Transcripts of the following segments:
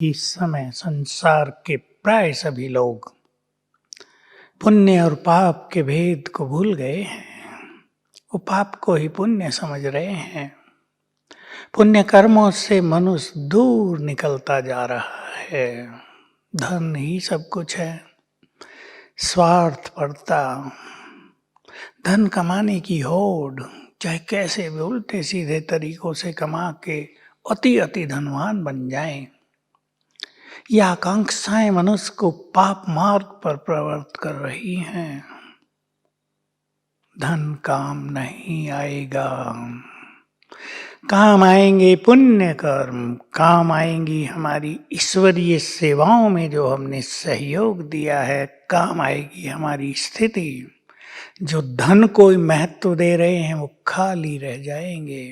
इस समय संसार के प्राय सभी लोग पुण्य और पाप के भेद को भूल गए हैं। वो पाप को ही पुण्य समझ रहे हैं। पुण्य कर्मों से मनुष्य दूर निकलता जा रहा है। धन ही सब कुछ है। स्वार्थ पड़ता, धन कमाने की होड़, चाहे कैसे भी उल्टे सीधे तरीकों से कमा के अति धनवान बन जाएं। यह आकांक्षाएं मनुष्य को पाप मार्ग पर प्रवृत्त कर रही हैं। धन काम नहीं आएगा, काम आएंगे पुण्य कर्म, काम आएंगी हमारी ईश्वरीय सेवाओं में जो हमने सहयोग दिया है, काम आएगी हमारी स्थिति। जो धन को महत्व दे रहे हैं वो खाली रह जाएंगे।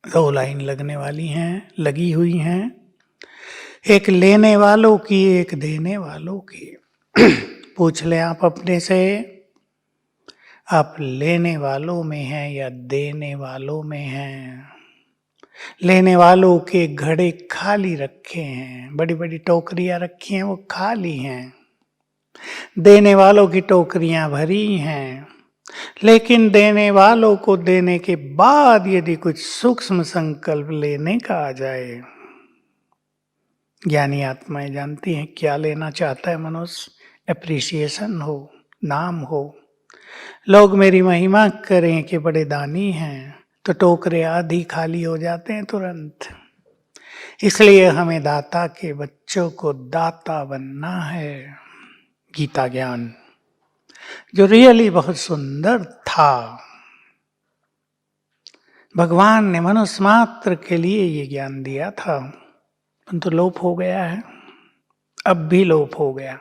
2 लाइन लगने वाली हैं, लगी हुई हैं, एक लेने वालों की, एक देने वालों की। पूछ लें आप अपने से, आप लेने वालों में हैं या देने वालों में हैं? लेने वालों के घड़े खाली रखे हैं, बड़ी बड़ी टोकरियां रखी हैं, वो खाली हैं। देने वालों की टोकरियां भरी हैं। लेकिन देने वालों को देने के बाद यदि कुछ सूक्ष्म संकल्प लेने का आ जाए, ज्ञानी आत्माएं जानती हैं क्या लेना चाहता है मनुष्य। एप्रिसिएशन हो, नाम हो, लोग मेरी महिमा करें कि बड़े दानी हैं, तो टोकरे आधी खाली हो जाते हैं तुरंत। इसलिए हमें दाता के बच्चों को दाता बनना है। गीता ज्ञान जो रियली बहुत सुंदर था, भगवान ने मनुष्य मात्र के लिए ये ज्ञान दिया था, परंतु लोप हो गया है। अब भी लोप हो गया।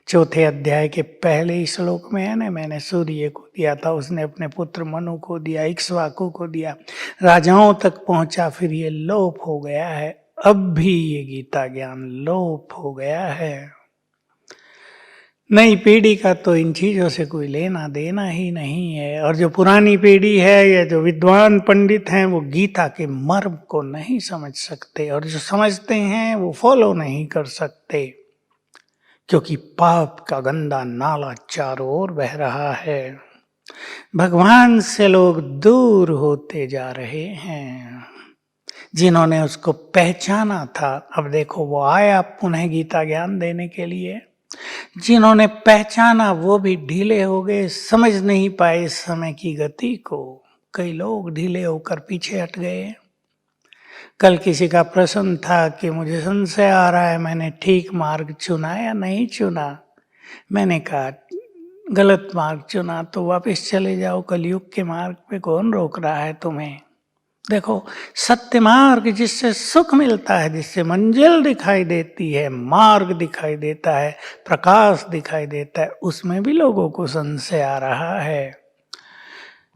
4 अध्याय के पहले श्लोक में है ना, मैंने सूर्य को दिया था, उसने अपने पुत्र मनु को दिया, इक्ष्वाकु को दिया, राजाओं तक पहुंचा, फिर ये लोप हो गया है। अब भी ये गीता ज्ञान लोप हो गया है। नई पीढ़ी का तो इन चीजों से कोई लेना देना ही नहीं है। और जो पुरानी पीढ़ी है या जो विद्वान पंडित हैं, वो गीता के मर्म को नहीं समझ सकते, और जो समझते हैं वो फॉलो नहीं कर सकते, क्योंकि पाप का गंदा नाला चारों ओर बह रहा है। भगवान से लोग दूर होते जा रहे हैं। जिन्होंने उसको पहचाना था, अब देखो वो आया पुनः गीता ज्ञान देने के लिए। जिन्होंने पहचाना वो भी ढीले हो गए, समझ नहीं पाए समय की गति को। कई लोग ढीले होकर पीछे हट गए। कल किसी का प्रश्न था कि मुझे संशय आ रहा है, मैंने ठीक मार्ग चुना या नहीं चुना। मैंने कहा गलत मार्ग चुना तो वापस चले जाओ, कलयुग के मार्ग पे कौन रोक रहा है तुम्हें। देखो, सत्य मार्ग जिससे सुख मिलता है, जिससे मंजिल दिखाई देती है, मार्ग दिखाई देता है, प्रकाश दिखाई देता है, उसमें भी लोगों को संशय आ रहा है।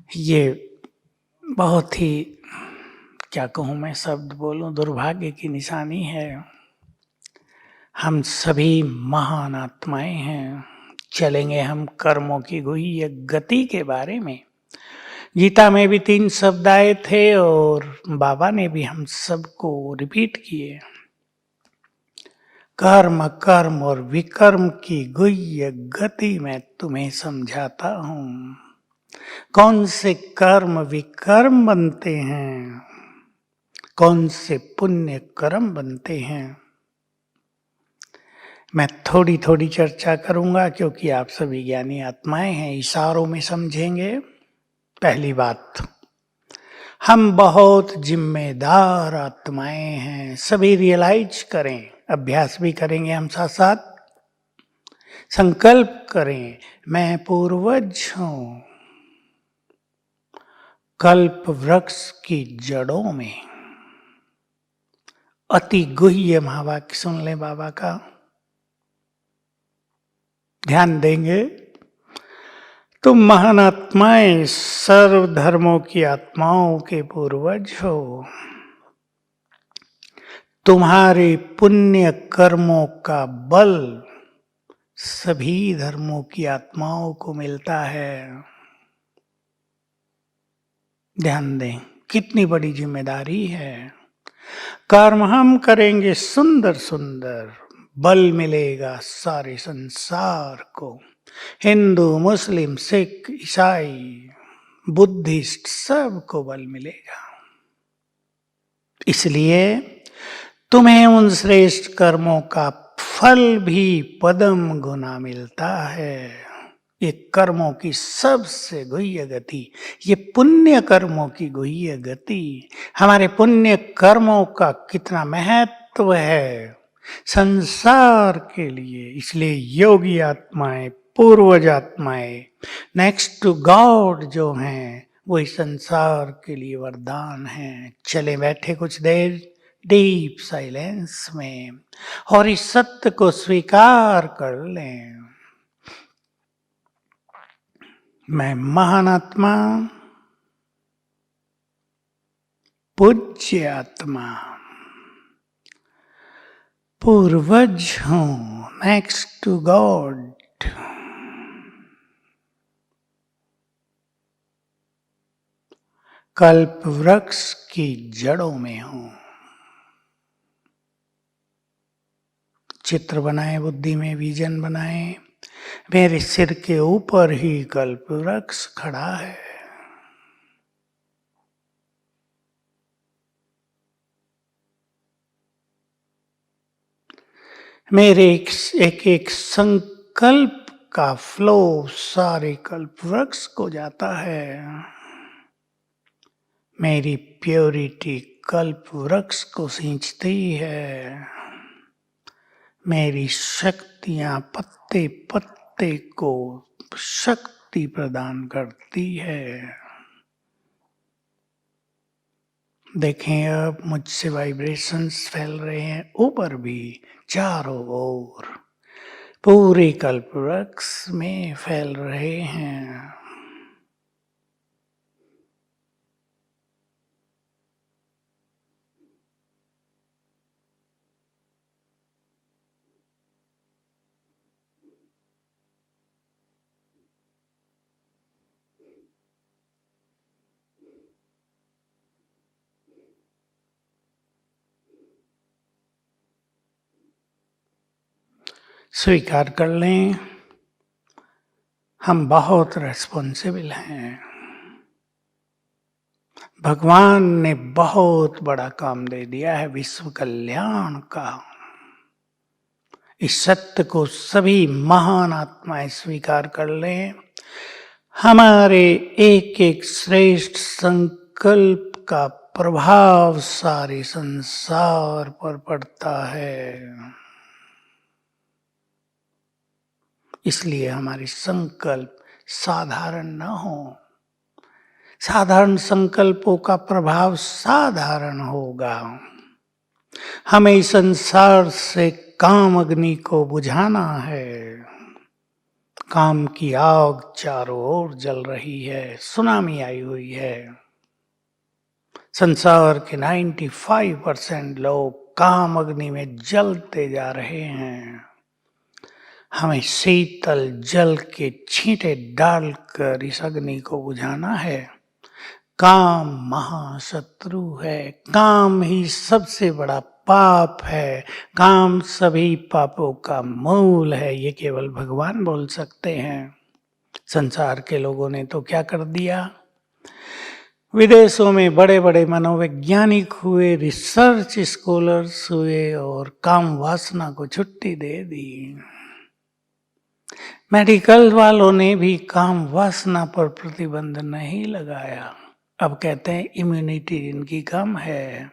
ये बहुत ही, क्या कहूँ मैं, शब्द बोलूं, दुर्भाग्य की निशानी है। हम सभी महान आत्माएं हैं। चलेंगे हम कर्मों की गुह्य गति के बारे में। गीता में भी 3 शब्द आए थे और बाबा ने भी हम सबको रिपीट किए। कर्म, कर्म और विकर्म की गुह्य गति मैं तुम्हें समझाता हूं। कौन से कर्म विकर्म बनते हैं, कौन से पुण्य कर्म बनते हैं, मैं थोड़ी थोड़ी चर्चा करूंगा, क्योंकि आप सभी ज्ञानी आत्माएं हैं, इशारों में समझेंगे। पहली बात, हम बहुत जिम्मेदार आत्माएं हैं, सभी रियलाइज करें। अभ्यास भी करेंगे हम साथ साथ। संकल्प करें, मैं पूर्वज हूं, कल्प वृक्ष की जड़ों में। अति गुह्य महावाक्य सुन ले बाबा का, ध्यान देंगे। तुम महान आत्माएं सर्व धर्मों की आत्माओं के पूर्वज हो। तुम्हारे पुण्य कर्मों का बल सभी धर्मों की आत्माओं को मिलता है। ध्यान दें, कितनी बड़ी जिम्मेदारी है। कर्म हम करेंगे सुंदर सुंदर, बल मिलेगा सारे संसार को। हिंदू, मुस्लिम, सिख, ईसाई, बुद्धिस्ट सबको बल मिलेगा। इसलिए तुम्हें उन श्रेष्ठ कर्मों का फल भी पदम गुना मिलता है। ये कर्मों की सबसे गुह्य गति, ये पुण्य कर्मों की गुह्य गति, हमारे पुण्य कर्मों का कितना महत्व है संसार के लिए। इसलिए योगी आत्माएं, पूर्वज आत्माएं, नेक्स्ट टू गॉड जो हैं, वही संसार के लिए वरदान हैं। चले बैठे कुछ देर डीप साइलेंस में और इस सत्य को स्वीकार कर लें। मैं महान आत्मा, पूज्य आत्मा, पूर्वज हूं, नेक्स्ट टू गॉड। कल्प वृक्ष की जड़ों में हूं। चित्र बनाए, बुद्धि में विजन बनाए, मेरे सिर के ऊपर ही कल्प वृक्ष खड़ा है। मेरे एक एक संकल्प का फ्लो सारे कल्प वृक्ष को जाता है। मेरी प्योरिटी कल्प वृक्ष को सींचती है। मेरी शक्तियां पत्ते पत्ते को शक्ति प्रदान करती है। देखें, अब मुझसे वाइब्रेशंस फैल रहे हैं ऊपर भी, चारों ओर पूरे कल्प वृक्ष में फैल रहे हैं। स्वीकार कर लें, हम बहुत रिस्पॉन्सिबल हैं। भगवान ने बहुत बड़ा काम दे दिया है विश्व कल्याण का। इस सत्य को सभी महान आत्माएं स्वीकार कर लें। हमारे एक एक श्रेष्ठ संकल्प का प्रभाव सारे संसार पर पड़ता है। इसलिए हमारे संकल्प साधारण न हो। साधारण संकल्पों का प्रभाव साधारण होगा। हमें इस संसार से काम अग्नि को बुझाना है। काम की आग चारों ओर जल रही है, सुनामी आई हुई है। संसार के 95% लोग काम अग्नि में जलते जा रहे हैं। हमें शीतल जल के छींटे डालकर इस अग्नि को बुझाना है। काम महाशत्रु है। काम ही सबसे बड़ा पाप है। काम सभी पापों का मूल है। ये केवल भगवान बोल सकते हैं। संसार के लोगों ने तो क्या कर दिया? विदेशों में बड़े बड़े मनोवैज्ञानिक हुए, रिसर्च स्कॉलर्स हुए और काम वासना को छुट्टी दे दी। मेडिकल वालों ने भी काम वासना पर प्रतिबंध नहीं लगाया। अब कहते हैं इम्यूनिटी इनकी कम है,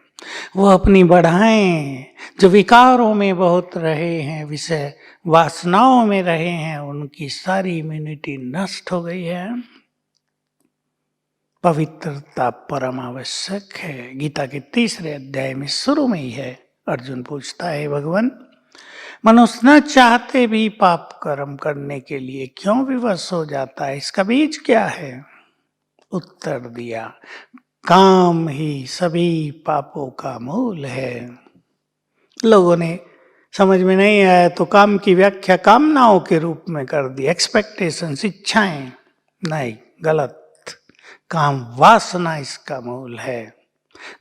वो अपनी बढ़ाएं। जो विकारों में बहुत रहे हैं, विषय वासनाओं में रहे हैं, उनकी सारी इम्यूनिटी नष्ट हो गई है। पवित्रता परम आवश्यक है। गीता के 3 अध्याय में शुरू में ही है। अर्जुन पूछता है, भगवान, मनुष्य न चाहते भी पाप कर्म करने के लिए क्यों विवश हो जाता है? इसका बीज क्या है? उत्तर दिया, काम ही सभी पापों का मूल है। लोगों ने समझ में नहीं आया तो काम की व्याख्या कामनाओं के रूप में कर दी, एक्सपेक्टेशंस, इच्छाएं। नहीं, गलत। काम वासना इसका मूल है।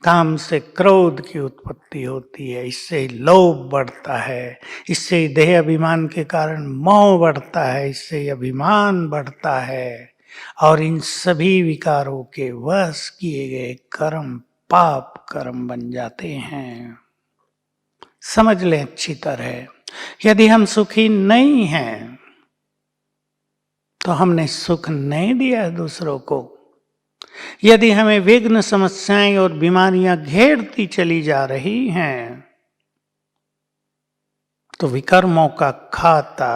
काम से क्रोध की उत्पत्ति होती है, इससे लोभ बढ़ता है, इससे देह अभिमान के कारण मोह बढ़ता है, इससे अभिमान बढ़ता है और इन सभी विकारों के वश किए गए कर्म पाप कर्म बन जाते हैं। समझ लें अच्छी तरह, यदि हम सुखी नहीं हैं तो हमने सुख नहीं दिया दूसरों को। यदि हमें विघ्न समस्याएं और बीमारियां घेरती चली जा रही हैं तो विकर्मों का खाता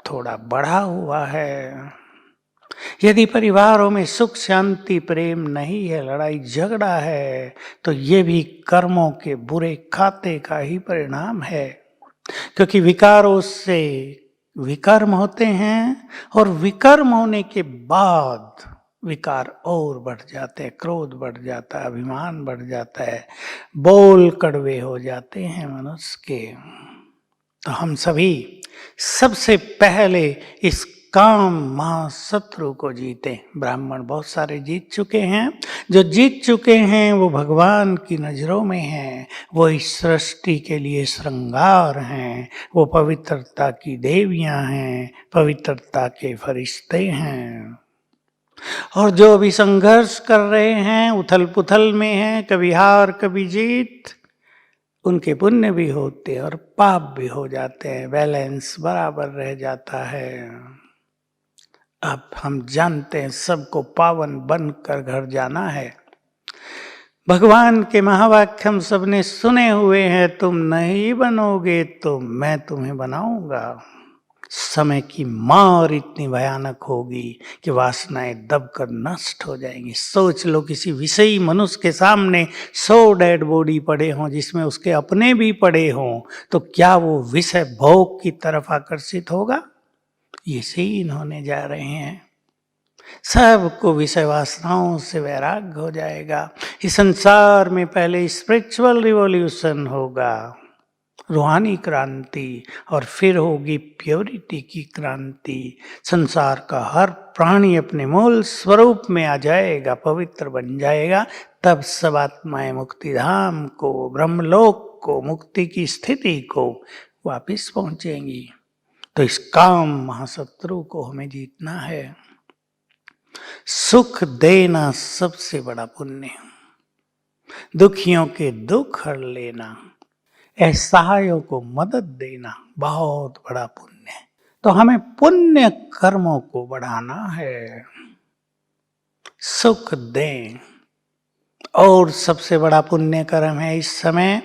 थोड़ा बढ़ा हुआ है। यदि परिवारों में सुख शांति प्रेम नहीं है, लड़ाई झगड़ा है, तो ये भी कर्मों के बुरे खाते का ही परिणाम है। क्योंकि विकारों से विकर्म होते हैं और विकर्म होने के बाद विकार और बढ़ जाते हैं, क्रोध बढ़ जाता है, अभिमान बढ़ जाता है, बोल कड़वे हो जाते हैं मनुष्य के। तो हम सभी सबसे पहले इस काम महाशत्रु को जीते। ब्राह्मण बहुत सारे जीत चुके हैं, जो जीत चुके हैं वो भगवान की नजरों में हैं, वो इस सृष्टि के लिए श्रृंगार हैं, वो पवित्रता की देवियां हैं, पवित्रता के फरिश्ते हैं। और जो भी संघर्ष कर रहे हैं, उथल पुथल में हैं, कभी हार कभी जीत, उनके पुण्य भी होते हैं और पाप भी हो जाते हैं, बैलेंस बराबर रह जाता है। अब हम जानते हैं सबको पावन बनकर घर जाना है। भगवान के महावाक्य हम सबने सुने हुए हैं, तुम नहीं बनोगे तो मैं तुम्हें बनाऊंगा। समय की मार इतनी भयानक होगी कि वासनाएं दबकर नष्ट हो जाएंगी। सोच लो, किसी विषयी मनुष्य के सामने 100 डेड बॉडी पड़े हों जिसमें उसके अपने भी पड़े हों, तो क्या वो विषय भोग की तरफ आकर्षित होगा? इसे इन्होंने जा रहे हैं। सबको विषय वासनाओं से वैराग्य हो जाएगा। इस संसार में पहले स्पिरिचुअल रिवॉल्यूशन होगा, रूहानी क्रांति, और फिर होगी प्योरिटी की क्रांति। संसार का हर प्राणी अपने मूल स्वरूप में आ जाएगा, पवित्र बन जाएगा। तब सब आत्माएं मुक्ति धाम को, ब्रह्मलोक को, मुक्ति की स्थिति को वापिस पहुंचेंगी। तो इस काम महाशत्रु को हमें जीतना है। सुख देना सबसे बड़ा पुण्य, दुखियों के दुख हर लेना, असहायों को मदद देना बहुत बड़ा पुण्य है। तो हमें पुण्य कर्मों को बढ़ाना है, सुख दें। और सबसे बड़ा पुण्य कर्म है इस समय,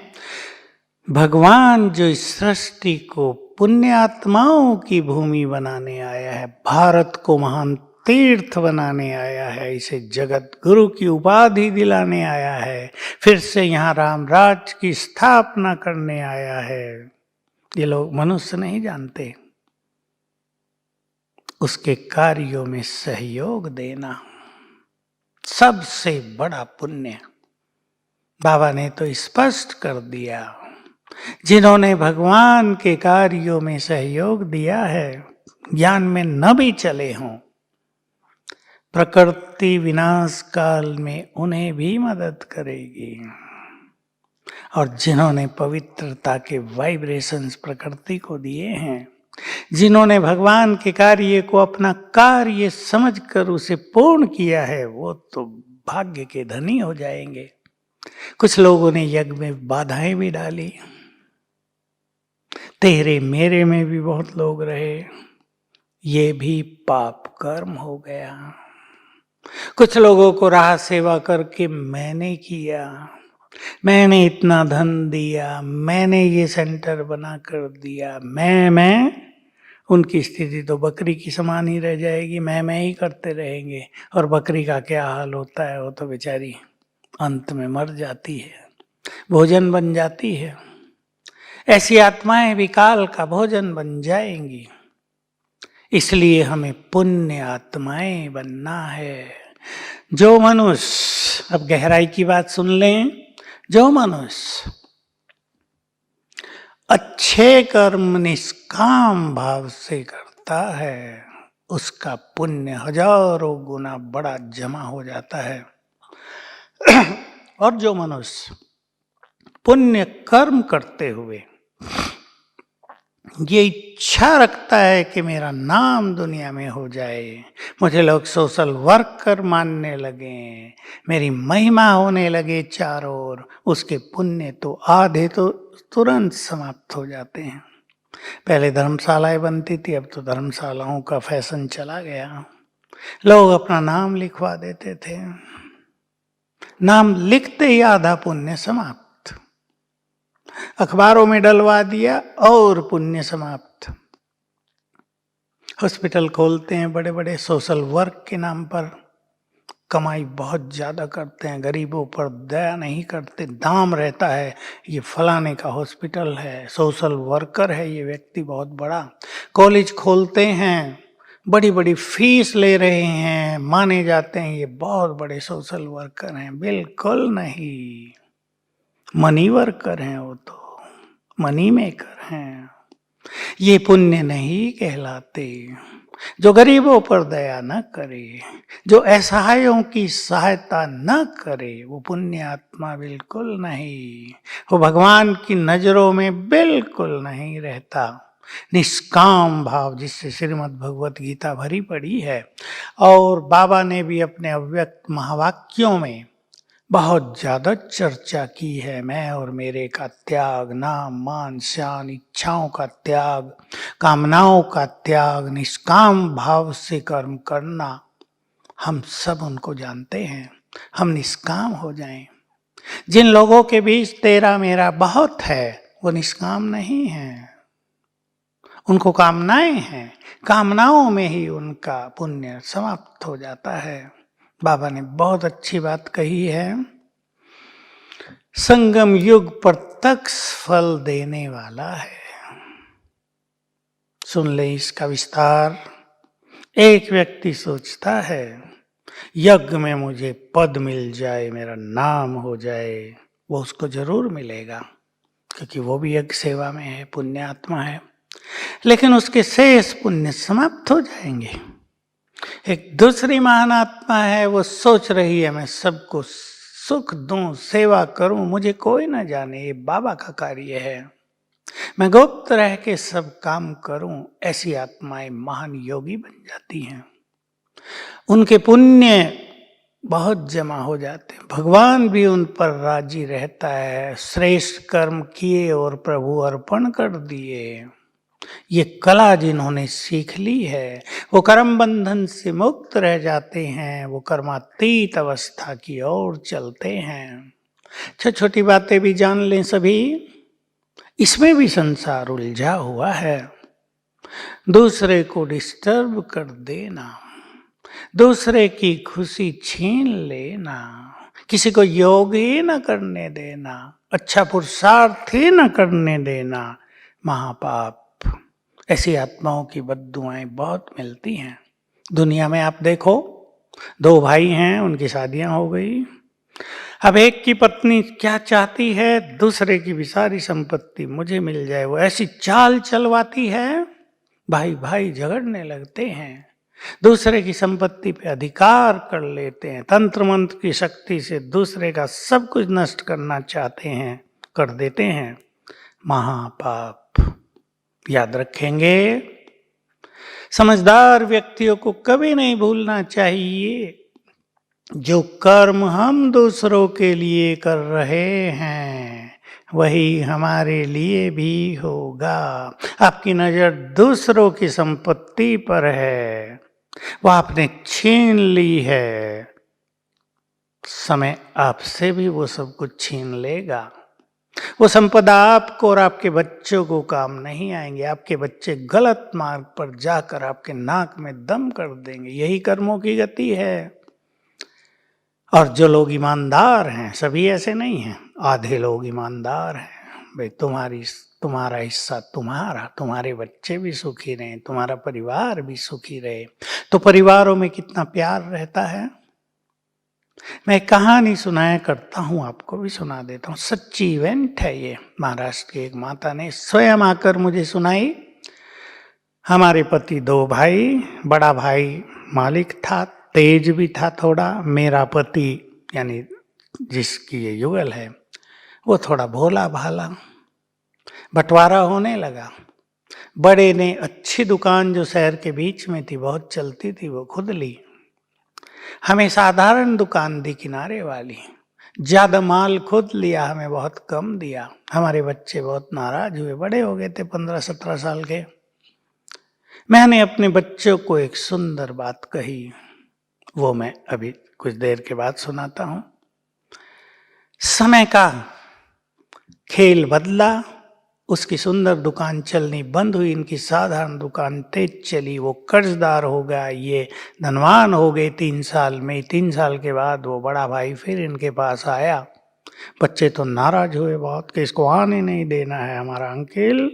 भगवान जो इस सृष्टि को पुण्य आत्माओं की भूमि बनाने आया है, भारत को महान तीर्थ बनाने आया है, इसे जगत गुरु की उपाधि दिलाने आया है, फिर से यहाँ राम राज की स्थापना करने आया है, ये लोग मनुष्य नहीं जानते। उसके कार्यों में सहयोग देना सबसे बड़ा पुण्य। बाबा ने तो स्पष्ट कर दिया, जिन्होंने भगवान के कार्यों में सहयोग दिया है, ज्ञान में न भी चले हों, प्रकृति विनाश काल में उन्हें भी मदद करेगी। और जिन्होंने पवित्रता के वाइब्रेशंस प्रकृति को दिए हैं, जिन्होंने भगवान के कार्य को अपना कार्य समझकर उसे पूर्ण किया है, वो तो भाग्य के धनी हो जाएंगे। कुछ लोगों ने यज्ञ में बाधाएं भी डाली, तेरे मेरे में भी बहुत लोग रहे, ये भी पाप कर्म हो गया। कुछ लोगों को राह सेवा करके मैंने किया, मैंने इतना धन दिया, मैंने ये सेंटर बना कर दिया, मैं उनकी स्थिति तो बकरी की समान ही रह जाएगी। मैं ही करते रहेंगे। और बकरी का क्या हाल होता है, वो तो बेचारी अंत में मर जाती है, भोजन बन जाती है। ऐसी आत्माएं विकाल का भोजन बन जाएंगी। इसलिए हमें पुण्य आत्माएं बनना है। जो मनुष्य, अब गहराई की बात सुन लें, जो मनुष्य अच्छे कर्म निष्काम भाव से करता है, उसका पुण्य हजारों गुना बड़ा जमा हो जाता है। और जो मनुष्य पुण्य कर्म करते हुए ये इच्छा रखता है कि मेरा नाम दुनिया में हो जाए, मुझे लोग सोशल वर्कर मानने लगे, मेरी महिमा होने लगे चारों ओर, उसके पुण्य तो आधे तो तुरंत समाप्त हो जाते हैं। पहले धर्मशालाएं बनती थी, अब तो धर्मशालाओं का फैशन चला गया। लोग अपना नाम लिखवा देते थे, नाम लिखते ही आधा पुण्य समाप्त, अखबारों में डलवा दिया और पुण्य समाप्त। हॉस्पिटल खोलते हैं बड़े बड़े, सोशल वर्क के नाम पर कमाई बहुत ज्यादा करते हैं, गरीबों पर दया नहीं करते। दाम रहता है ये फलाने का हॉस्पिटल है, सोशल वर्कर है ये व्यक्ति बहुत बड़ा। कॉलेज खोलते हैं, बड़ी बड़ी फीस ले रहे हैं, माने जाते हैं ये बहुत बड़े सोशल वर्कर हैं। बिल्कुल नहीं, मनी वर्कर हैं, वो तो मनी मेकर हैं। ये पुण्य नहीं कहलाते। जो गरीबों पर दया न करे, जो असहायों की सहायता न करे, वो पुण्य आत्मा बिल्कुल नहीं, वो भगवान की नजरों में बिल्कुल नहीं रहता। निष्काम भाव, जिससे श्रीमद् भगवत गीता भरी पड़ी है, और बाबा ने भी अपने अव्यक्त महावाक्यों में बहुत ज्यादा चर्चा की है। मैं और मेरे का त्याग, नाम मान शान, इच्छाओं का त्याग, कामनाओं का त्याग, निष्काम भाव से कर्म करना, हम सब उनको जानते हैं। हम निष्काम हो जाएं। जिन लोगों के बीच तेरा मेरा बहुत है, वो निष्काम नहीं है, उनको कामनाएं हैं, कामनाओं में ही उनका पुण्य समाप्त हो जाता है। बाबा ने बहुत अच्छी बात कही है, संगम युग प्रत्यक्ष फल देने वाला है। सुन ले इसका विस्तार। एक व्यक्ति सोचता है यज्ञ में मुझे पद मिल जाए, मेरा नाम हो जाए, वो उसको जरूर मिलेगा, क्योंकि वो भी यज्ञ सेवा में है, पुण्य आत्मा है। लेकिन उसके शेष पुण्य समाप्त हो जाएंगे। एक दूसरी महान आत्मा है, वो सोच रही है मैं सबको सुख दूं, सेवा करूं, मुझे कोई ना जाने, ये बाबा का कार्य है, मैं गुप्त रह के सब काम करूं। ऐसी आत्माएं महान योगी बन जाती हैं। उनके पुण्य बहुत जमा हो जाते हैं, भगवान भी उन पर राजी रहता है। श्रेष्ठ कर्म किए और प्रभु अर्पण कर दिए, ये कला जिन्होंने सीख ली है, वो कर्म बंधन से मुक्त रह जाते हैं, वो कर्मातीत अवस्था की ओर चलते हैं। छोटी छोटी बातें भी जान लें सभी, इसमें भी संसार उलझा हुआ है। दूसरे को डिस्टर्ब कर देना, दूसरे की खुशी छीन लेना, किसी को योग ही न करने देना, अच्छा पुरुषार्थ ही न करने देना, महापाप। ऐसी आत्माओं की बद्दुआएं बहुत मिलती हैं दुनिया में। आप देखो, दो भाई हैं, उनकी शादियां हो गई। अब एक की पत्नी क्या चाहती है, दूसरे की भी सारी संपत्ति मुझे मिल जाए, वो ऐसी चाल चलवाती है, भाई भाई झगड़ने लगते हैं, दूसरे की संपत्ति पे अधिकार कर लेते हैं, तंत्र मंत्र की शक्ति से दूसरे का सब कुछ नष्ट करना चाहते हैं, कर देते हैं। महापाप। याद रखेंगे, समझदार व्यक्तियों को कभी नहीं भूलना चाहिए, जो कर्म हम दूसरों के लिए कर रहे हैं वही हमारे लिए भी होगा। आपकी नजर दूसरों की संपत्ति पर है, वो आपने छीन ली है, समय आपसे भी वो सब कुछ छीन लेगा। वो संपदा आपको और आपके बच्चों को काम नहीं आएंगे। आपके बच्चे गलत मार्ग पर जाकर आपके नाक में दम कर देंगे। यही कर्मों की गति है। और जो लोग ईमानदार हैं, सभी ऐसे नहीं हैं, आधे लोग ईमानदार हैं। भाई तुम्हारा हिस्सा तुम्हारा, तुम्हारे बच्चे भी सुखी रहे, तुम्हारा परिवार भी सुखी रहे। तो परिवारों में कितना प्यार रहता है। मैं कहानी सुनाया करता हूँ, आपको भी सुना देता हूँ। सच्ची इवेंट है ये। महाराष्ट्र की एक माता ने स्वयं आकर मुझे सुनाई। हमारे पति दो भाई, बड़ा भाई मालिक था, तेज भी था थोड़ा। मेरा पति यानी जिसकी ये युगल है, वो थोड़ा भोला भाला। बंटवारा होने लगा। बड़े ने अच्छी दुकान जो शहर के बीच में थी, बहुत चलती थी, वो खुद ली। हमें साधारण दुकान दी किनारे वाली। ज्यादा माल खुद लिया, हमें बहुत कम दिया। हमारे बच्चे बहुत नाराज हुए, बड़े हो गए थे 15-17 साल के। मैंने अपने बच्चों को एक सुंदर बात कही, वो मैं अभी कुछ देर के बाद सुनाता हूं। समय का खेल बदला, उसकी सुंदर दुकान चलनी बंद हुई, इनकी साधारण दुकान तेज चली। वो कर्जदार हो गया, ये धनवान हो गए 3 साल में। 3 साल के बाद वो बड़ा भाई फिर इनके पास आया। बच्चे तो नाराज हुए बहुत कि इसको आने नहीं देना है हमारा अंकल,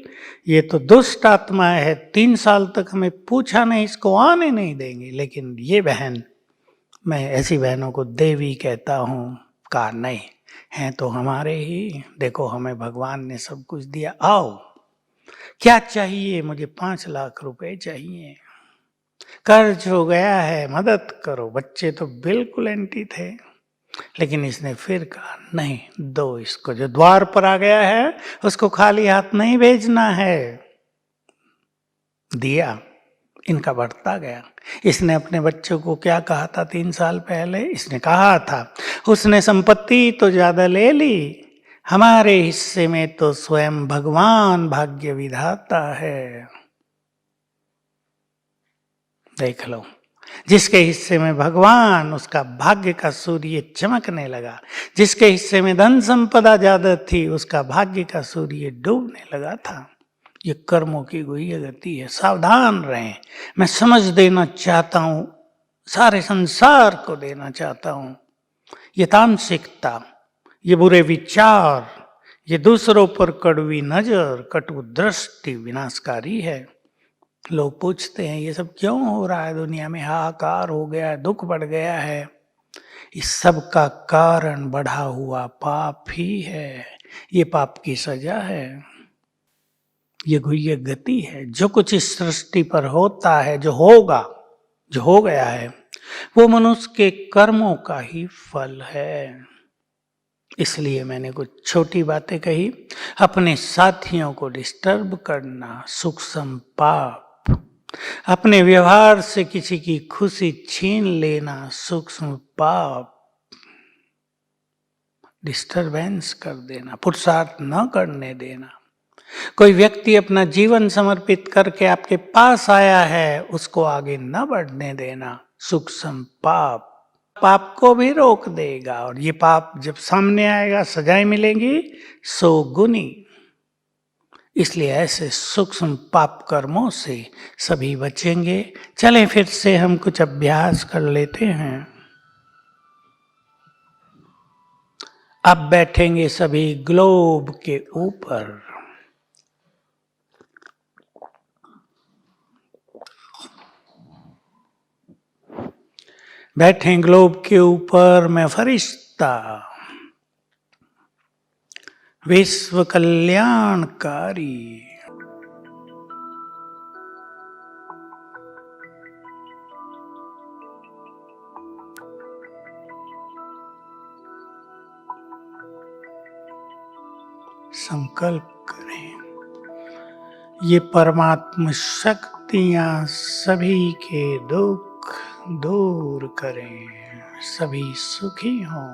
ये तो दुष्ट आत्मा है, 3 साल तक हमें पूछा नहीं, इसको आने नहीं देंगे। लेकिन ये बहन, मैं ऐसी बहनों को देवी कहता हूँ, कहा नहीं हैं तो हमारे ही, देखो हमें भगवान ने सब कुछ दिया, आओ क्या चाहिए, मुझे 5 लाख रुपए चाहिए, कर्ज हो गया है, मदद करो। बच्चे तो बिल्कुल एंटी थे, लेकिन इसने फिर कहा नहीं, दो इसको, जो द्वार पर आ गया है उसको खाली हाथ नहीं भेजना है। दिया, इनका बढ़ता गया। इसने अपने बच्चों को क्या कहा था 3 साल पहले? इसने कहा था, उसने संपत्ति तो ज्यादा ले ली, हमारे हिस्से में तो स्वयं भगवान भाग्य विधाता है। देख लो, जिसके हिस्से में भगवान, उसका भाग्य का सूर्य चमकने लगा। जिसके हिस्से में धन संपदा ज्यादा थी, उसका भाग्य का सूर्य डूबने लगा था। ये कर्मों की गुह्य गति है, सावधान रहें। मैं समझ देना चाहता हूं, सारे संसार को देना चाहता हूं। ये तामसिकता, ये बुरे विचार, ये दूसरों पर कड़वी नजर, कटु दृष्टि विनाशकारी है। लोग पूछते हैं ये सब क्यों हो रहा है दुनिया में, हाहाकार हो गया है, दुख बढ़ गया है। इस सब का कारण बढ़ा हुआ पाप ही है। ये पाप की सजा है, ये गुह्य गति है। जो कुछ इस सृष्टि पर होता है, जो होगा, जो हो गया है, वो मनुष्य के कर्मों का ही फल है। इसलिए मैंने कुछ छोटी बातें कही। अपने साथियों को डिस्टर्ब करना सूक्ष्म पाप, अपने व्यवहार से किसी की खुशी छीन लेना सूक्ष्म पाप, डिस्टरबेंस कर देना, पुरुषार्थ न करने देना। कोई व्यक्ति अपना जीवन समर्पित करके आपके पास आया है, उसको आगे न बढ़ने देना सूक्ष्म पाप। पाप को भी रोक देगा, और ये पाप जब सामने आएगा, सजाएं मिलेंगी 100 गुनी। इसलिए ऐसे सूक्ष्म पाप कर्मों से सभी बचेंगे। चलें फिर से हम कुछ अभ्यास कर लेते हैं। अब बैठेंगे सभी ग्लोब के ऊपर। बैठे ग्लोब के ऊपर। मैं फरिश्ता, विश्व कल्याणकारी, संकल्प करें ये परमात्म शक्तियां सभी के दुख दूर करें, सभी सुखी हों।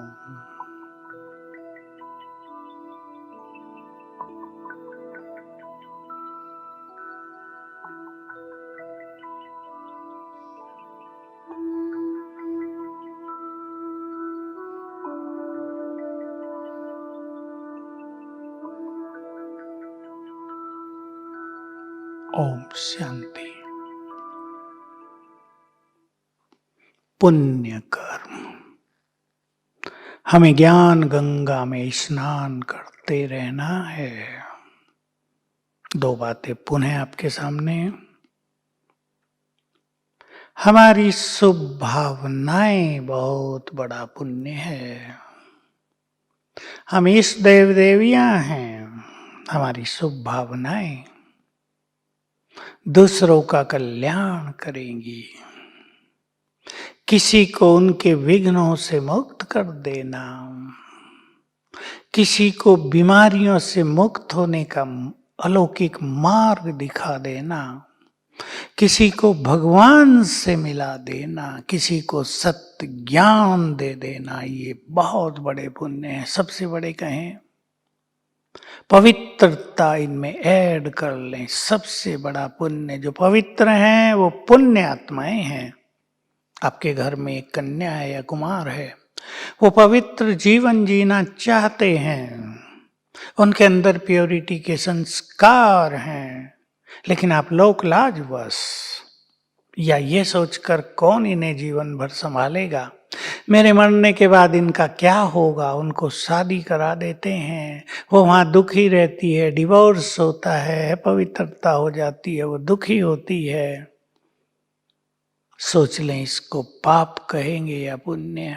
ओम शांति। पुण्य कर्म, हमें ज्ञान गंगा में स्नान करते रहना है। 2 बातें पुनः आपके सामने। हमारी शुभ भावनाएं बहुत बड़ा पुण्य है। हम इष्ट देव देवियां हैं। हमारी शुभ भावनाएं दूसरों का कल्याण करेंगी। किसी को उनके विघ्नों से मुक्त कर देना, किसी को बीमारियों से मुक्त होने का अलौकिक मार्ग दिखा देना, किसी को भगवान से मिला देना, किसी को सत्य ज्ञान दे देना, ये बहुत बड़े पुण्य हैं। सबसे बड़े कहें, पवित्रता इनमें ऐड कर लें। सबसे बड़ा पुण्य, जो पवित्र हैं वो पुण्य आत्माएं हैं। आपके घर में एक कन्या है या कुमार है, वो पवित्र जीवन जीना चाहते हैं, उनके अंदर प्योरिटी के संस्कार हैं, लेकिन आप लोक लाजवश या ये सोचकर कौन इन्हें जीवन भर संभालेगा, मेरे मरने के बाद इनका क्या होगा, उनको शादी करा देते हैं, वो वहाँ दुखी रहती है, डिवोर्स होता है, पवित्रता हो जाती है, वो दुखी होती है। सोच लें इसको पाप कहेंगे या पुण्य।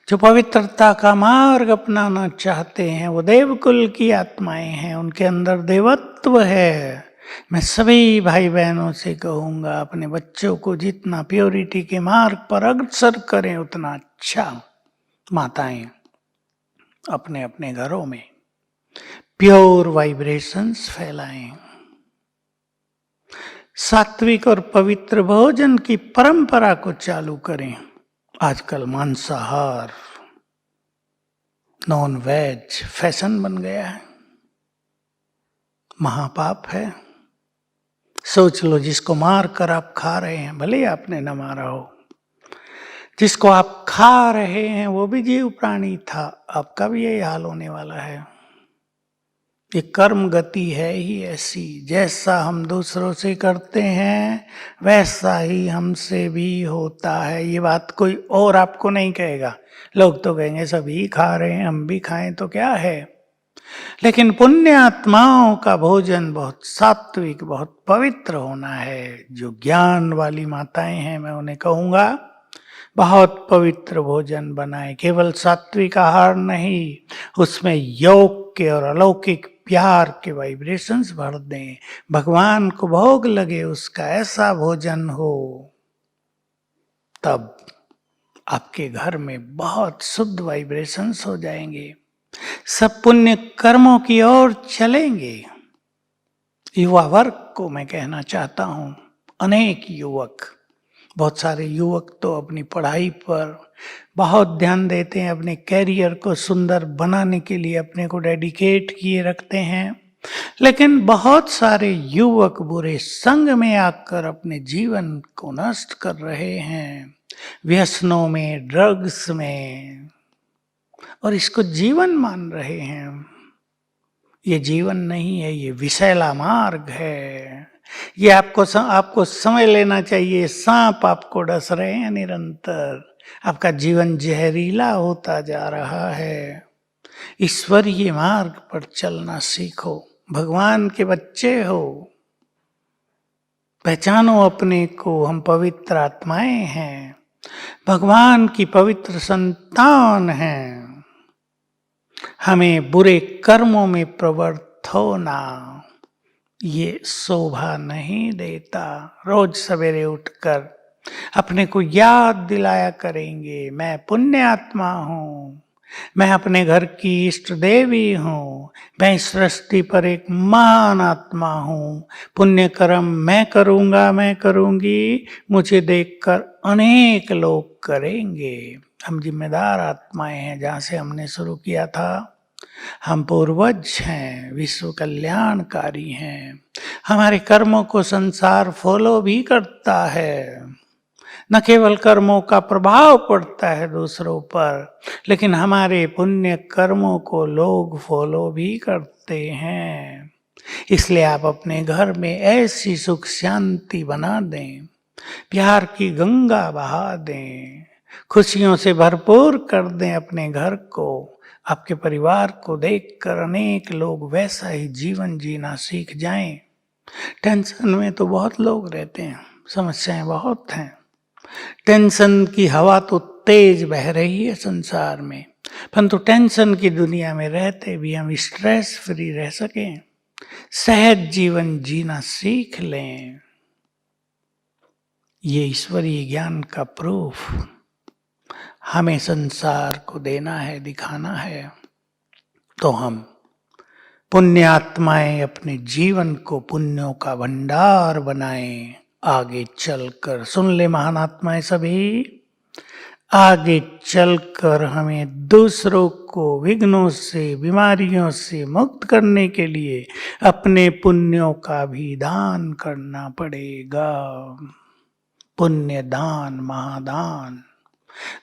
जो पवित्रता का मार्ग अपनाना चाहते हैं वो देवकुल की आत्माएं हैं, उनके अंदर देवत्व है। मैं सभी भाई बहनों से कहूँगा, अपने बच्चों को जितना प्योरिटी के मार्ग पर अग्रसर करें उतना अच्छा। माताएं अपने अपने घरों में प्योर वाइब्रेशंस फैलाएं, सात्विक और पवित्र भोजन की परंपरा को चालू करें। आजकल मांसाहार, नॉन वेज फैशन बन गया है, महापाप है। सोच लो, जिसको मार कर आप खा रहे हैं, भले आपने न मारा हो, जिसको आप खा रहे हैं वो भी जीव प्राणी था, आपका भी यही हाल होने वाला है। ये कर्म गति है ही ऐसी, जैसा हम दूसरों से करते हैं वैसा ही हमसे भी होता है। ये बात कोई और आपको नहीं कहेगा, लोग तो कहेंगे सभी खा रहे हैं, हम भी खाएं तो क्या है। लेकिन पुण्य आत्माओं का भोजन बहुत सात्विक, बहुत पवित्र होना है। जो ज्ञान वाली माताएं हैं, मैं उन्हें कहूँगा बहुत पवित्र भोजन बनाएं। केवल सात्विक आहार नहीं, उसमें योग के और अलौकिक प्यार के वाइब्रेशंस भर दें, भगवान को भोग लगे उसका ऐसा भोजन हो, तब आपके घर में बहुत शुद्ध वाइब्रेशंस हो जाएंगे, सब पुण्य कर्मों की ओर चलेंगे। युवा वर्ग को मैं कहना चाहता हूं, अनेक युवक, बहुत सारे युवक तो अपनी पढ़ाई पर बहुत ध्यान देते हैं, अपने कैरियर को सुंदर बनाने के लिए अपने को डेडिकेट किए रखते हैं, लेकिन बहुत सारे युवक बुरे संग में आकर अपने जीवन को नष्ट कर रहे हैं, व्यसनों में, ड्रग्स में, और इसको जीवन मान रहे हैं। ये जीवन नहीं है, ये विषैला मार्ग है। ये आपको समझ लेना चाहिए, सांप आपको डस रहे हैं निरंतर, आपका जीवन जहरीला होता जा रहा है। ईश्वरीय मार्ग पर चलना सीखो, भगवान के बच्चे हो, पहचानो अपने को, हम पवित्र आत्माएं हैं, भगवान की पवित्र संतान हैं। हमें बुरे कर्मों में प्रवृत्त होना ये शोभा नहीं देता। रोज सवेरे उठकर अपने को याद दिलाया करेंगे, मैं पुण्य आत्मा हूँ, मैं अपने घर की इष्ट देवी हूँ, मैं इस सृष्टि पर एक महान आत्मा हूँ, पुण्य कर्म मैं करूँगा, मैं करूँगी, मुझे देखकर अनेक लोग करेंगे। हम जिम्मेदार आत्माएं हैं, जहाँ से हमने शुरू किया था, हम पूर्वज हैं, विश्व कल्याणकारी हैं। हमारे कर्मों को संसार फॉलो भी करता है, न केवल कर्मों का प्रभाव पड़ता है दूसरों पर, लेकिन हमारे पुण्य कर्मों को लोग फॉलो भी करते हैं। इसलिए आप अपने घर में ऐसी सुख शांति बना दें, प्यार की गंगा बहा दें, खुशियों से भरपूर कर दें अपने घर को। आपके परिवार को देखकर अनेक लोग वैसा ही जीवन जीना सीख जाएं। टेंशन में तो बहुत लोग रहते हैं, समस्याएं बहुत हैं, टेंशन की हवा तो तेज बह रही है संसार में, परंतु टेंशन की दुनिया में रहते भी हम स्ट्रेस फ्री रह सकें, सहज जीवन जीना सीख लें। ये ईश्वरीय ज्ञान का प्रूफ हमें संसार को देना है, दिखाना है। तो हम पुण्य आत्माएं अपने जीवन को पुण्यों का भंडार बनाएं। आगे चलकर सुन ले महान आत्माएं सभी, आगे चलकर हमें दूसरों को विघ्नों से, बीमारियों से मुक्त करने के लिए अपने पुण्यों का भी दान करना पड़ेगा। पुण्य दान, महादान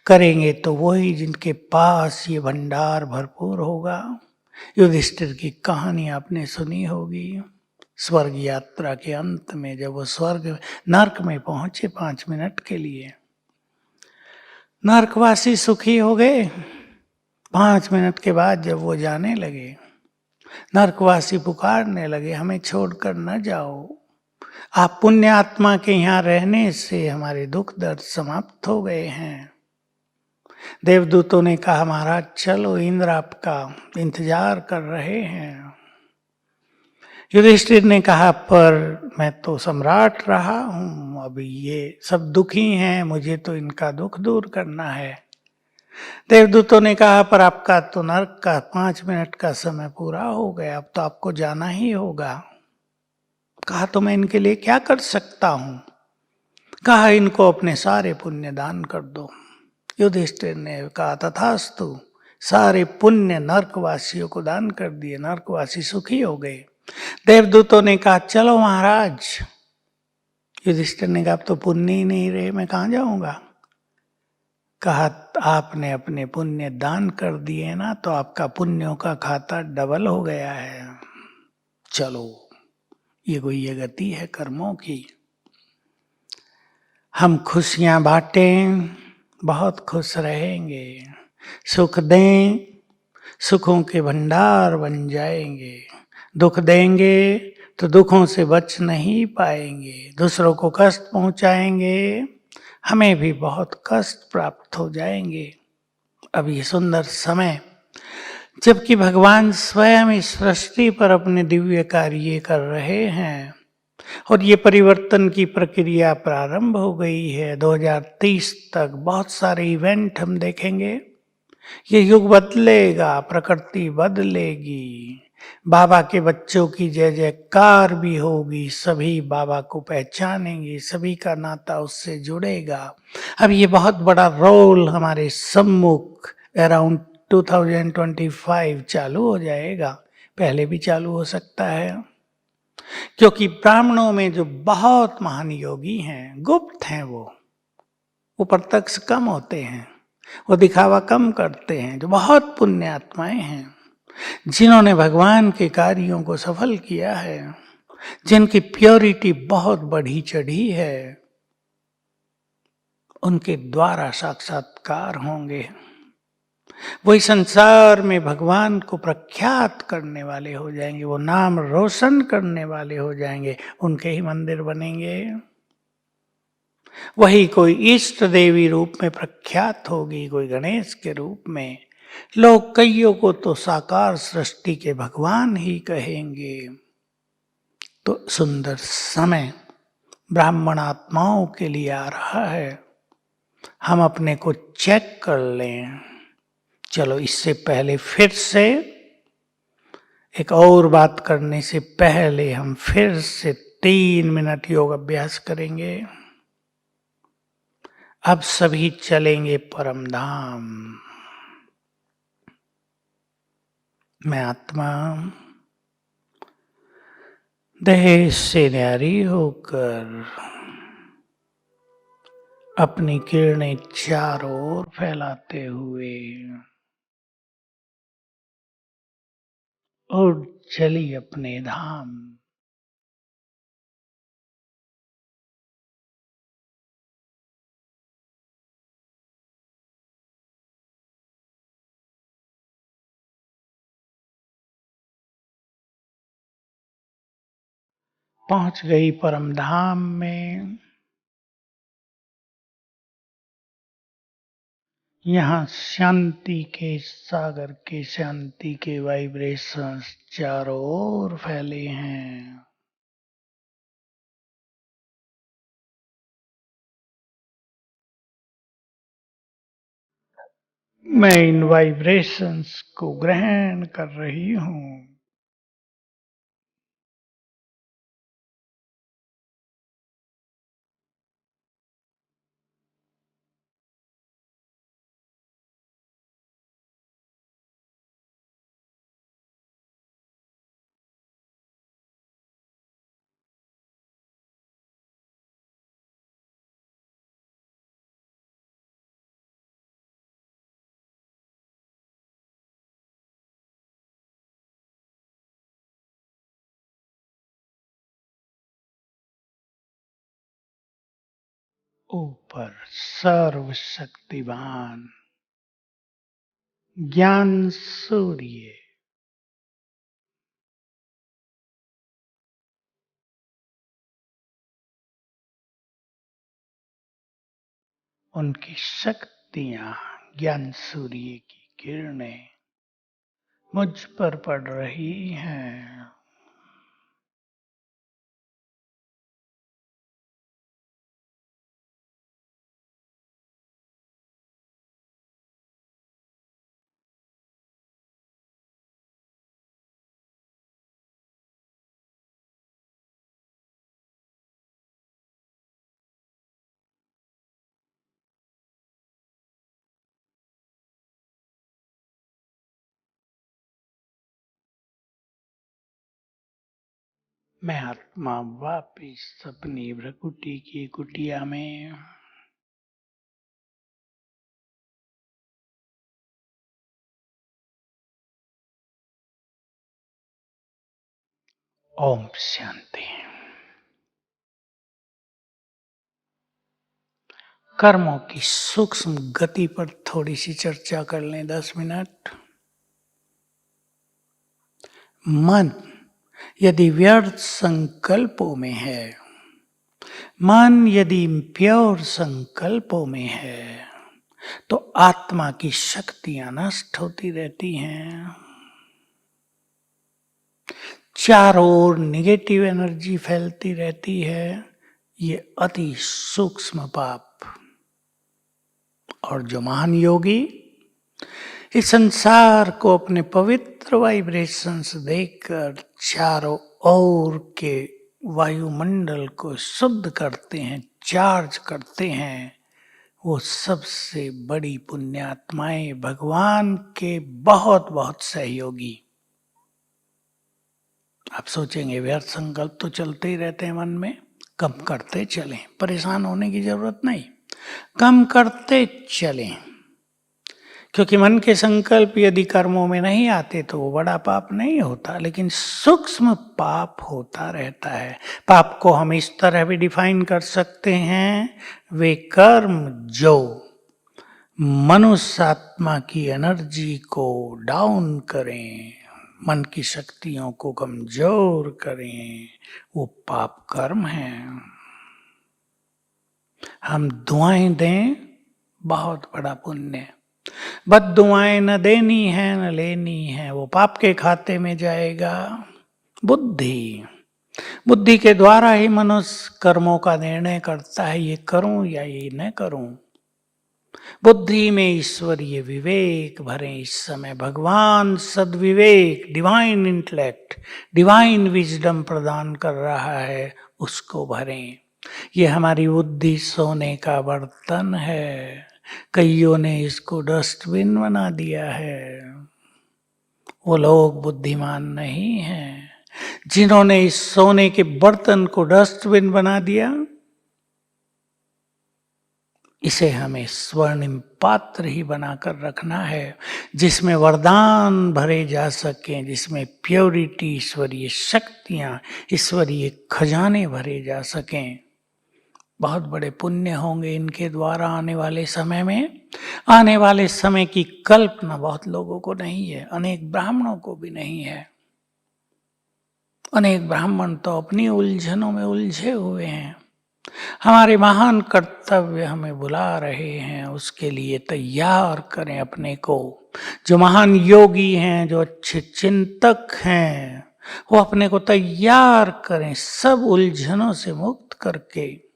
करेंगे तो वही जिनके पास ये भंडार भरपूर होगा। युधिष्ठिर की कहानी आपने सुनी होगी। स्वर्ग यात्रा के अंत में जब वो नरक में पहुंचे 5 मिनट के लिए, नरकवासी सुखी हो गए। 5 मिनट के बाद जब वो जाने लगे, नरकवासी पुकारने लगे, हमें छोड़कर न जाओ, आप पुण्य आत्मा के यहाँ रहने से हमारे दुख दर्द समाप्त हो गए हैं। देवदूतों ने कहा, महाराज चलो, इंद्र आपका इंतजार कर रहे हैं। युधिष्ठिर ने कहा, पर मैं तो सम्राट रहा हूं, अभी ये सब दुखी हैं, मुझे तो इनका दुख दूर करना है। देवदूतों ने कहा, पर आपका तो नरक का 5 मिनट का समय पूरा हो गया, अब तो आपको जाना ही होगा। कहा, तो मैं इनके लिए क्या कर सकता हूं? कहा, इनको अपने सारे पुण्य दान कर दो। युधिष्ठिर ने कहा, तथास्तु। सारे पुण्य नरकवासियों को दान कर दिए, नरकवासी सुखी हो गए। देवदूतों ने कहा, चलो महाराज। युधिष्ठिर ने कहा, अब तो पुण्य ही नहीं रहे, मैं कहां जाऊंगा? कहा, आपने अपने पुण्य दान कर दिए ना, तो आपका पुण्यों का खाता डबल हो गया है। चलो, ये कोई ये गति है कर्मों की। हम खुशियां बांटें, बहुत खुश रहेंगे। सुख दें, सुखों के भंडार बन जाएंगे। दुख देंगे तो दुखों से बच नहीं पाएंगे। दूसरों को कष्ट पहुंचाएंगे, हमें भी बहुत कष्ट प्राप्त हो जाएंगे। अब ये सुंदर समय, जबकि भगवान स्वयं इस सृष्टि पर अपने दिव्य कार्य कर रहे हैं और ये परिवर्तन की प्रक्रिया प्रारंभ हो गई है। 2030 तक बहुत सारे इवेंट हम देखेंगे। ये युग बदलेगा, प्रकृति बदलेगी, बाबा के बच्चों की जय जयकार भी होगी, सभी बाबा को पहचानेंगे, सभी का नाता उससे जुड़ेगा। अब ये बहुत बड़ा रोल हमारे सम्मुख अराउंड 2025 चालू हो जाएगा, पहले भी चालू हो सकता है, क्योंकि ब्राह्मणों में जो बहुत महान योगी हैं, गुप्त हैं, वो प्रत्यक्ष कम होते हैं, वो दिखावा कम करते हैं। जो बहुत पुण्य आत्माएं हैं, जिन्होंने भगवान के कार्यों को सफल किया है, जिनकी प्योरिटी बहुत बढ़ी चढ़ी है, उनके द्वारा साक्षात्कार होंगे। वही संसार में भगवान को प्रख्यात करने वाले हो जाएंगे, वो नाम रोशन करने वाले हो जाएंगे, उनके ही मंदिर बनेंगे। वही कोई इष्ट देवी रूप में प्रख्यात होगी, कोई गणेश के रूप में। लोग कईयों को तो साकार सृष्टि के भगवान ही कहेंगे। तो सुंदर समय ब्राह्मण आत्माओं के लिए आ रहा है, हम अपने को चेक कर लें। चलो, इससे पहले फिर से एक और बात करने से पहले हम फिर से 3 मिनट योग अभ्यास करेंगे। अब सभी चलेंगे परम धाम। मैं आत्मा देह से न्यारी होकर अपनी किरणें चारों ओर फैलाते हुए और चली अपने धाम। पहुंच गई परम धाम में। यहाँ शांति के सागर के, शांति के वाइब्रेशंस चारों ओर फैले हैं। मैं इन वाइब्रेशंस को ग्रहण कर रही हूं। ऊपर सर्वशक्तिवान ज्ञान सूर्य उनकी शक्तियां ज्ञान सूर्य की किरणें मुझ पर पड़ रही हैं। मैं आत्मा वापिस अपनी भ्रकुटी की कुटिया में ओम शांति। कर्मों की सूक्ष्म गति पर थोड़ी सी चर्चा कर लें 10 मिनट। मन यदि व्यर्थ संकल्पों में है, मन यदि प्योर संकल्पों में है, तो आत्मा की शक्तियां नष्ट होती रहती हैं। चारों ओर निगेटिव एनर्जी फैलती रहती है। ये अति सूक्ष्म पाप। और जो महान योगी इस संसार को अपने पवित्र वाइब्रेशंस देकर चारों ओर के वायुमंडल को शुद्ध करते हैं, चार्ज करते हैं, वो सबसे बड़ी पुण्यात्माएं, भगवान के बहुत बहुत सहयोगी। आप सोचेंगे व्यर्थ संकल्प तो चलते ही रहते हैं मन में, कम करते चलें, परेशान होने की जरूरत नहीं, कम करते चलें। क्योंकि मन के संकल्प यदि कर्मों में नहीं आते तो वो बड़ा पाप नहीं होता, लेकिन सूक्ष्म पाप होता रहता है। पाप को हम इस तरह भी डिफाइन कर सकते हैं, वे कर्म जो मनुष्य आत्मा की एनर्जी को डाउन करें, मन की शक्तियों को कमजोर करें, वो पाप कर्म हैं। हम दुआएं दें, बहुत बड़ा पुण्य। बद दुआएं न देनी है न लेनी है, वो पाप के खाते में जाएगा। बुद्धि, बुद्धि के द्वारा ही मनुष्य कर्मों का निर्णय करता है, ये करूं या ये न करूं। बुद्धि में ईश्वरीय विवेक भरे। इस समय भगवान सद्विवेक, डिवाइन इंटेलेक्ट, डिवाइन विजडम प्रदान कर रहा है, उसको भरें। ये हमारी बुद्धि सोने का बर्तन है, कईयों ने इसको डस्टबिन बना दिया है। वो लोग बुद्धिमान नहीं हैं जिन्होंने इस सोने के बर्तन को डस्टबिन बना दिया। इसे हमें स्वर्णिम पात्र ही बनाकर रखना है, जिसमें वरदान भरे जा सकें, जिसमें प्योरिटी, ईश्वरीय शक्तियां, ईश्वरीय खजाने भरे जा सकें। बहुत बड़े पुण्य होंगे इनके द्वारा आने वाले समय में। आने वाले समय की कल्पना बहुत लोगों को नहीं है, अनेक ब्राह्मणों को भी नहीं है। अनेक ब्राह्मण तो अपनी उलझनों में उलझे हुए हैं। हमारे महान कर्तव्य हमें बुला रहे हैं, उसके लिए तैयार करें अपने को। जो महान योगी हैं, जो अच्छे चिंतक हैं, वो अपने को तैयार करें, सब उलझनों से मुक्त करके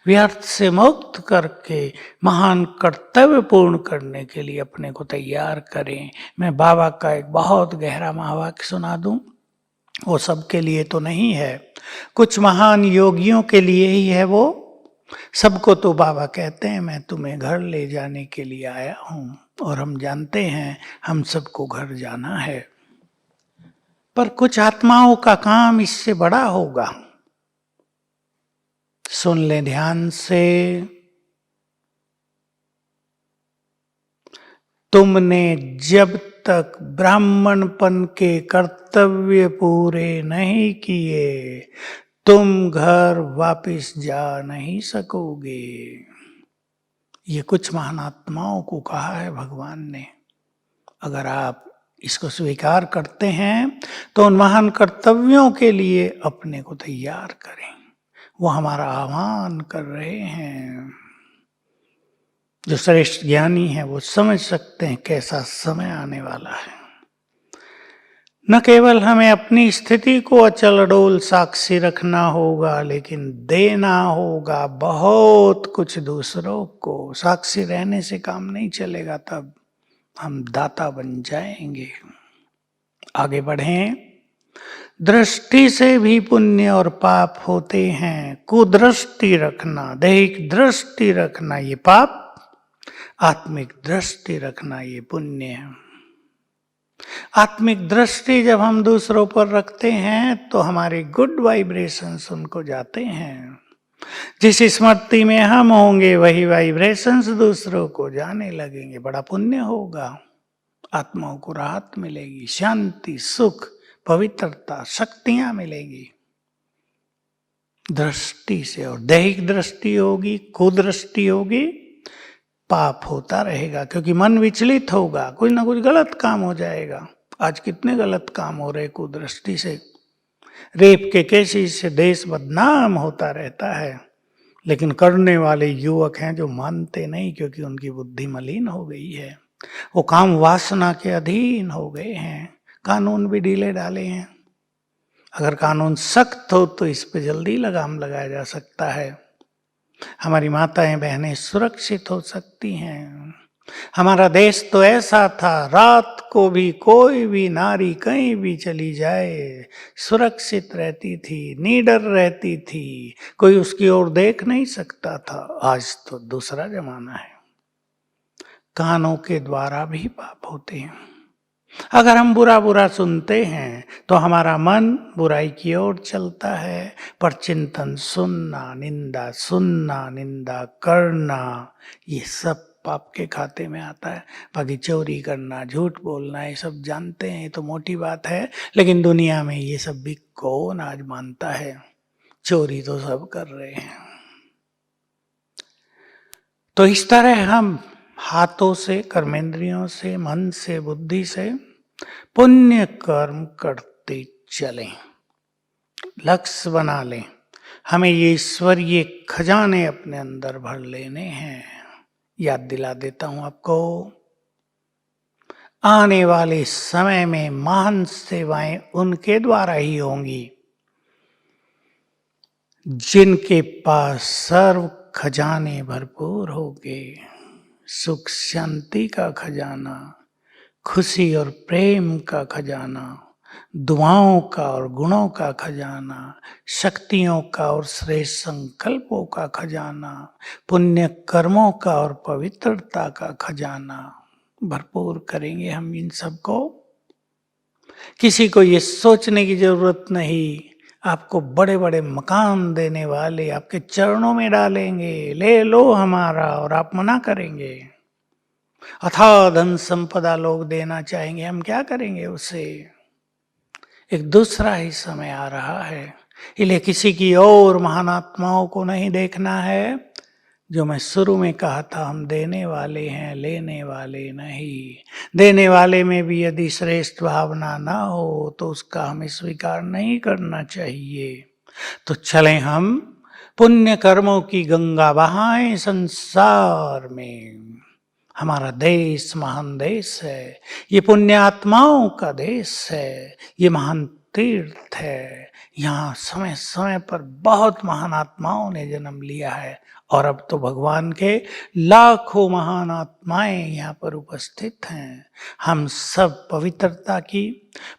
व्यर्थ से मुक्त करके महान कर्तव्य पूर्ण करने के लिए अपने को तैयार करें। मैं बाबा का एक बहुत गहरा महावाक्य सुना दूं, वो सबके लिए तो नहीं है, कुछ महान योगियों के लिए ही है वो। सबको तो बाबा कहते हैं मैं तुम्हें घर ले जाने के लिए आया हूं, और हम जानते हैं हम सबको घर जाना है। पर कुछ आत्माओं का काम इससे बड़ा होगा। सुन ले ध्यान से। तुमने जब तक ब्राह्मणपन के कर्तव्य पूरे नहीं किए, तुम घर वापस जा नहीं सकोगे। ये कुछ महान आत्माओं को कहा है भगवान ने। अगर आप इसको स्वीकार करते हैं तो उन महान कर्तव्यों के लिए अपने को तैयार करें। वो हमारा आह्वान कर रहे हैं। जो श्रेष्ठ ज्ञानी है वो समझ सकते हैं कैसा समय आने वाला है। न केवल हमें अपनी स्थिति को अचल अडोल साक्षी रखना होगा, लेकिन देना होगा बहुत कुछ दूसरों को। साक्षी रहने से काम नहीं चलेगा, तब हम दाता बन जाएंगे। आगे बढ़ें। दृष्टि से भी पुण्य और पाप होते हैं। कुदृष्टि रखना, दैहिक दृष्टि रखना ये पाप, आत्मिक दृष्टि रखना ये पुण्य है। आत्मिक दृष्टि जब हम दूसरों पर रखते हैं तो हमारे गुड वाइब्रेशंस उनको जाते हैं। जिस स्मृति में हम होंगे वही वाइब्रेशंस दूसरों को जाने लगेंगे। बड़ा पुण्य होगा। आत्माओं को राहत मिलेगी, शांति, सुख, पवित्रता, शक्तियां मिलेगी दृष्टि से। और दैहिक दृष्टि होगी, कुदृष्टि होगी, पाप होता रहेगा, क्योंकि मन विचलित होगा, कुछ ना कुछ गलत काम हो जाएगा। आज कितने गलत काम हो रहे कुदृष्टि से। रेप के केसेस से देश बदनाम होता रहता है, लेकिन करने वाले युवक हैं जो मानते नहीं, क्योंकि उनकी बुद्धि मलिन हो गई है। वो काम वासना के अधीन हो गए हैं। कानून भी ढीले डाले हैं। अगर कानून सख्त हो तो इस पे जल्दी लगाम लगाया जा सकता है। हमारी माताएं बहनें सुरक्षित हो सकती हैं। हमारा देश तो ऐसा था, रात को भी कोई भी नारी कहीं भी चली जाए सुरक्षित रहती थी, निडर रहती थी, कोई उसकी ओर देख नहीं सकता था। आज तो दूसरा जमाना है। कानों के द्वारा भी पाप होते हैं। अगर हम बुरा बुरा सुनते हैं तो हमारा मन बुराई की ओर चलता है। पर चिंतन सुनना, निंदा करना, ये सब पाप के खाते में आता है। बाकी चोरी करना, झूठ बोलना, ये सब जानते हैं, ये तो मोटी बात है, लेकिन दुनिया में ये सब भी कौन आज मानता है। चोरी तो सब कर रहे हैं। तो इस तरह हम हाथों से, कर्मेंद्रियों से, मन से, बुद्धि से पुण्य कर्म करते चलें। लक्ष्य बना लें, हमें ये ईश्वरीय खजाने अपने अंदर भर लेने हैं। याद दिला देता हूं आपको, आने वाले समय में महान सेवाएं उनके द्वारा ही होंगी जिनके पास सर्व खजाने भरपूर होंगे। सुख शांति का खजाना, खुशी और प्रेम का खजाना, दुआओं का और गुणों का खजाना, शक्तियों का और श्रेष्ठ संकल्पों का खजाना, पुण्य कर्मों का और पवित्रता का खजाना भरपूर करेंगे हम इन सबको। किसी को ये सोचने की जरूरत नहीं आपको बड़े बड़े मकान देने वाले आपके चरणों में डालेंगे, ले लो हमारा, और आप मना करेंगे। अथाह धन संपदा लोग देना चाहेंगे, हम क्या करेंगे उससे। एक दूसरा ही समय आ रहा है, इसलिए किसी की और महान आत्माओं को नहीं देखना है। जो मैं शुरू में कहा था, हम देने वाले हैं, लेने वाले नहीं। देने वाले में भी यदि श्रेष्ठ भावना ना हो तो उसका हमें स्वीकार नहीं करना चाहिए। तो चलें हम पुण्य कर्मों की गंगा बहाएं संसार में। हमारा देश महान देश है, ये पुण्य आत्माओं का देश है, ये महान तीर्थ है, यहाँ समय समय पर बहुत महान आत्माओं ने जन्म लिया है और अब तो भगवान के लाखों महान आत्माएं यहाँ पर उपस्थित हैं। हम सब पवित्रता की,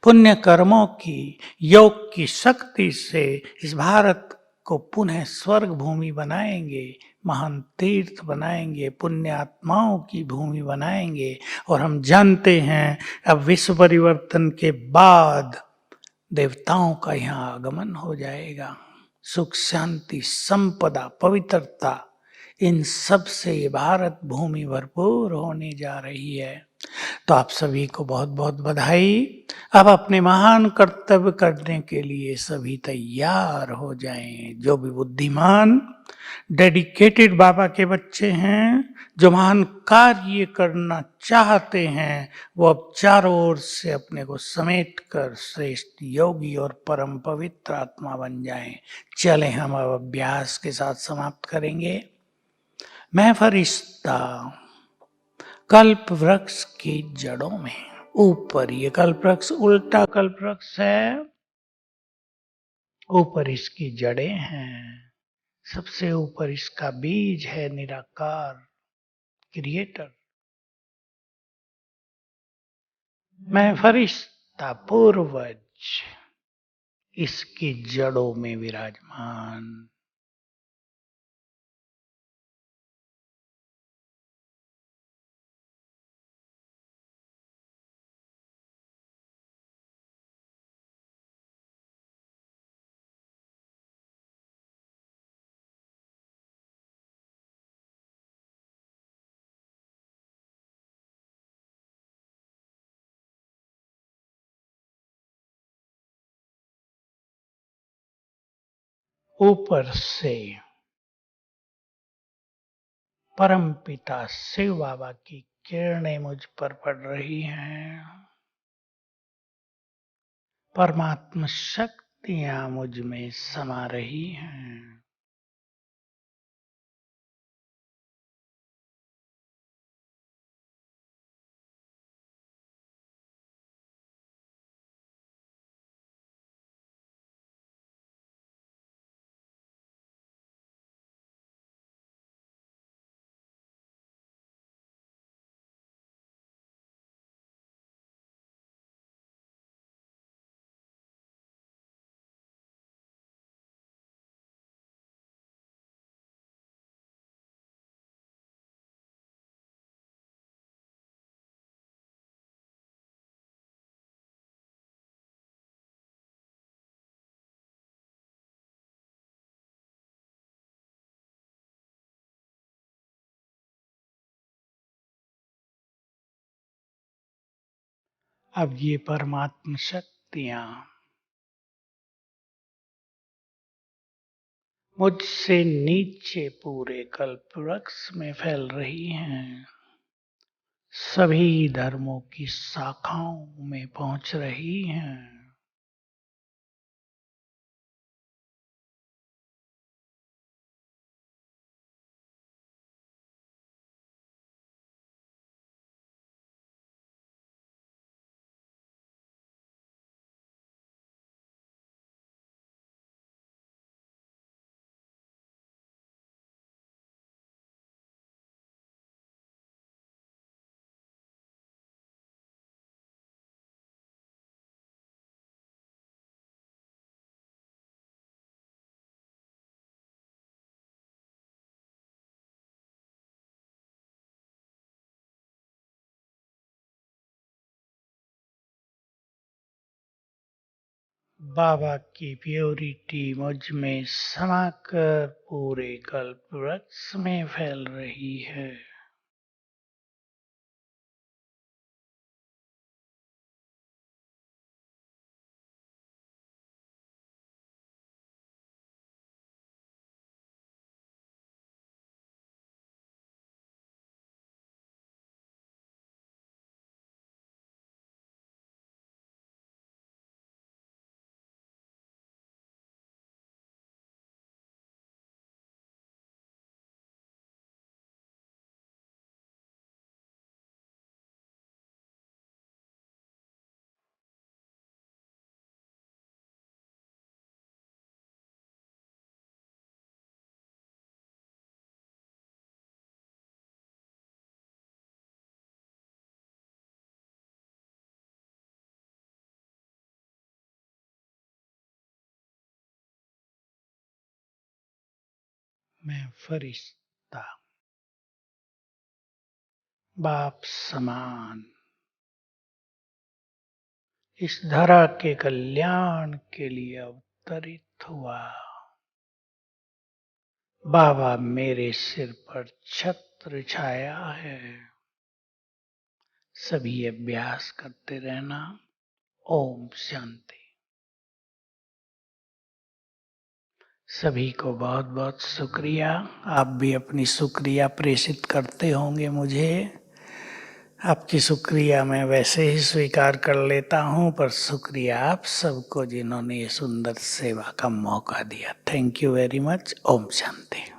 पुण्य कर्मों की, योग की शक्ति से इस भारत को पुनः स्वर्ग भूमि बनाएंगे, महान तीर्थ बनाएंगे, पुण्य आत्माओं की भूमि बनाएंगे। और हम जानते हैं अब विश्व परिवर्तन के बाद देवताओं का यहाँ आगमन हो जाएगा। सुख, शांति, संपदा, पवित्रता, इन सब से ये भारत भूमि भरपूर होने जा रही है। तो आप सभी को बहुत बहुत बधाई। अब अपने महान कर्तव्य करने के लिए सभी तैयार हो जाएं। जो भी बुद्धिमान डेडिकेटेड बाबा के बच्चे हैं, जो महान कार्य करना चाहते हैं, वो अब चारों ओर से अपने को समेट कर श्रेष्ठ योगी और परम पवित्र आत्मा बन जाएं। चलें हम अब अभ्यास के साथ समाप्त करेंगे। मैं फरिश्ता कल्प वृक्ष की जड़ों में ऊपर, ये कल्प वृक्ष उल्टा कल्प वृक्ष है, ऊपर इसकी जड़ें हैं, सबसे ऊपर इसका बीज है निराकार क्रिएटर। मैं फरिश्ता पूर्वज इसकी जड़ों में विराजमान। ऊपर से परम पिता शिव बाबा की किरणें मुझ पर पड़ रही हैं। परमात्मा शक्तियां मुझ में समा रही हैं। अब ये परमात्मा शक्तियां मुझसे नीचे पूरे कल्प वृक्ष में फैल रही हैं, सभी धर्मों की शाखाओं में पहुंच रही हैं। बाबा की प्योरिटी मुझ में समाकर पूरे कल्प वृक्ष में फैल रही है। मैं फरिश्ता, बाप समान, इस धरा के कल्याण के लिए अवतरित हुआ। बाबा मेरे सिर पर छत्र छाया है। सभी अभ्यास करते रहना। ओम शांति। सभी को बहुत बहुत शुक्रिया। आप भी अपनी शुक्रिया प्रेषित करते होंगे मुझे। आपकी शुक्रिया मैं वैसे ही स्वीकार कर लेता हूं, पर शुक्रिया आप सबको जिन्होंने ये सुंदर सेवा का मौका दिया। Thank you very much. Om Shanti.